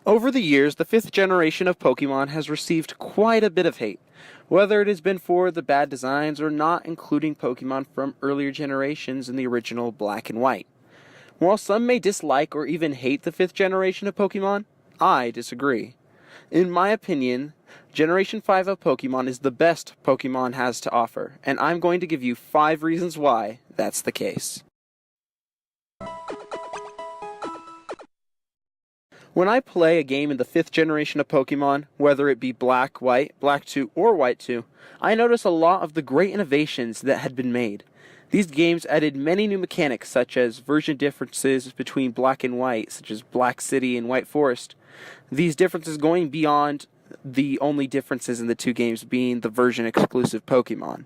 Over the years, the fifth generation of Pokemon has received quite a bit of hate, whether it has been for the bad designs or not including Pokemon from earlier generations in the original Black and White. While some may dislike or even hate the fifth generation of Pokemon, I disagree. In my opinion, Generation 5 of Pokemon is the best Pokemon has to offer, and I'm going to give you 5 reasons why that's the case. When I play a game in the 5th generation of Pokemon, whether it be Black, White, Black 2, or White 2, I notice a lot of the great innovations that had been made. These games added many new mechanics such as version differences between Black and White, such as Black City and White Forest. These differences going beyond the only differences in the two games being the version exclusive Pokemon.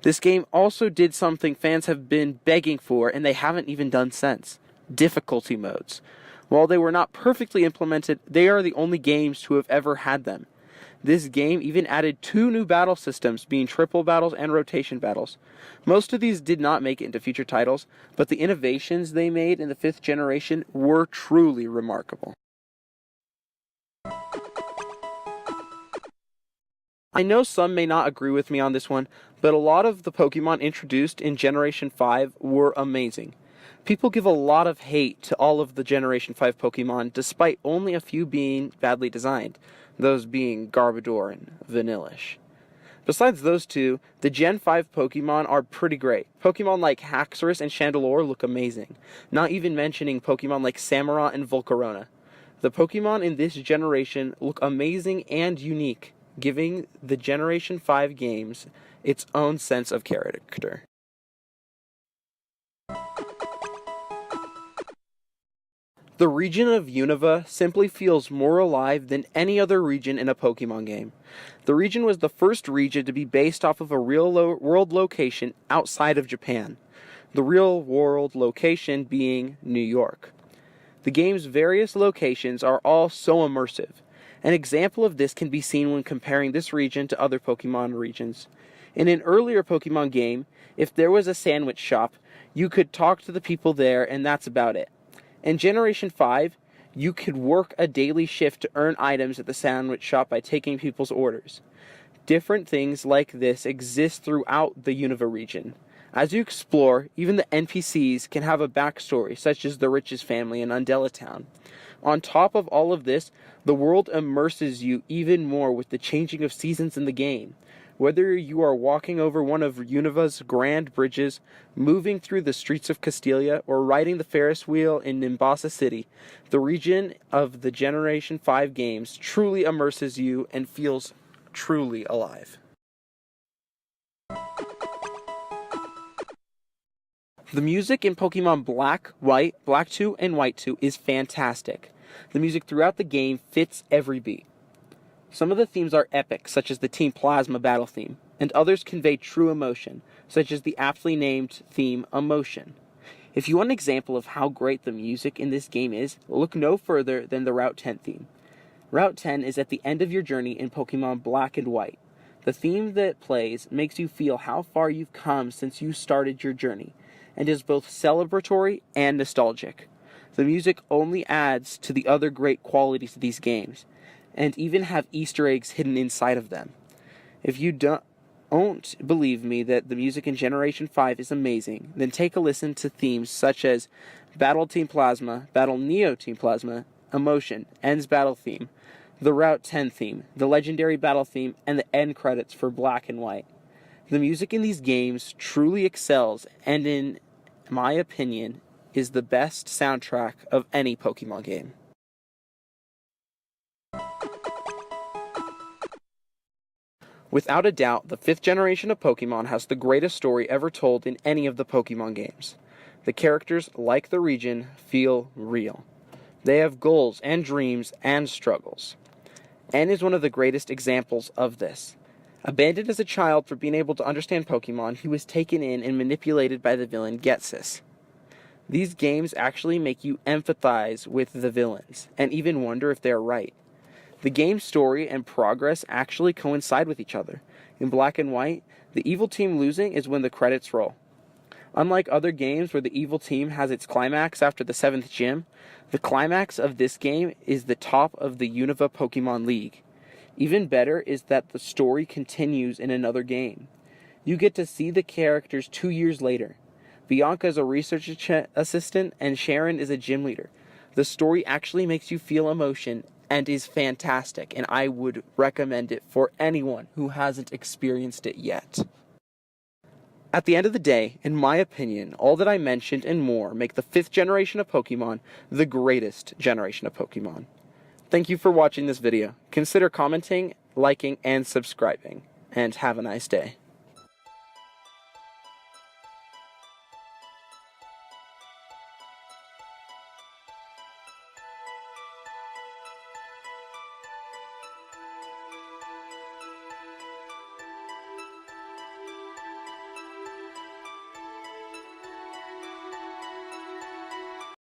This game also did something fans have been begging for and they haven't even done since: difficulty modes. While they were not perfectly implemented, they are the only games to have ever had them. This game even added 2 new battle systems, being triple battles and rotation battles. Most of these did not make it into future titles, but the innovations they made in the 5th generation were truly remarkable. I know some may not agree with me on this one, but a lot of the Pokemon introduced in Generation 5 were amazing. People give a lot of hate to all of the Generation 5 Pokemon, despite only a few being badly designed, those being Garbodor and Vanillish. Besides those two, the Gen 5 Pokemon are pretty great. Pokemon like Haxorus and Chandelure look amazing, not even mentioning Pokemon like Samurott and Volcarona. The Pokemon in this generation look amazing and unique, giving the Generation 5 games its own sense of character. The region of Unova simply feels more alive than any other region in a Pokemon game. The region was the first region to be based off of a real-world location outside of Japan, the real-world location being New York. The game's various locations are all so immersive. An example of this can be seen when comparing this region to other Pokemon regions. In an earlier Pokemon game, if there was a sandwich shop, you could talk to the people there and that's about it. In Generation 5, you could work a daily shift to earn items at the sandwich shop by taking people's orders. Different things like this exist throughout the Unova region. As you explore, even the NPCs can have a backstory, such as the Riches family in Undella Town. On top of all of this, the world immerses you even more with the changing of seasons in the game. Whether you are walking over one of Unova's grand bridges, moving through the streets of Castelia, or riding the Ferris wheel in Nimbasa City, the region of the Generation 5 games truly immerses you and feels truly alive. The music in Pokemon Black, White, Black 2, and White 2 is fantastic. The music throughout the game fits every beat. Some of the themes are epic, such as the Team Plasma battle theme, and others convey true emotion, such as the aptly named theme Emotion. If you want an example of how great the music in this game is, look no further than the Route 10 theme. Route 10 is at the end of your journey in Pokemon Black and White. The theme that plays makes you feel how far you've come since you started your journey, and is both celebratory and nostalgic. The music only adds to the other great qualities of these games, and even have Easter eggs hidden inside of them. If you don't believe me that the music in Generation 5 is amazing, then take a listen to themes such as Battle Team Plasma, Battle Neo Team Plasma, Emotion, End's Battle theme, the Route 10 theme, the Legendary Battle theme, and the end credits for Black and White. The music in these games truly excels, and in my opinion, is the best soundtrack of any Pokemon game. Without a doubt, the 5th generation of Pokemon has the greatest story ever told in any of the Pokemon games. The characters, like the region, feel real. They have goals and dreams and struggles. N is one of the greatest examples of this. Abandoned as a child for being able to understand Pokemon, he was taken in and manipulated by the villain Ghetsis. These games actually make you empathize with the villains, and even wonder if they are right. The game's story and progress actually coincide with each other. In Black and White, the evil team losing is when the credits roll. Unlike other games where the evil team has its climax after the 7th gym, the climax of this game is the top of the Unova Pokemon League. Even better is that the story continues in another game. You get to see the characters 2 years later. Bianca is a research assistant and Sharon is a gym leader. The story actually makes you feel emotion and is fantastic, and I would recommend it for anyone who hasn't experienced it yet. At the end of the day, in my opinion, all that I mentioned and more make the 5th generation of Pokemon the greatest generation of Pokemon. Thank you for watching this video. Consider commenting, liking, and subscribing. And have a nice day.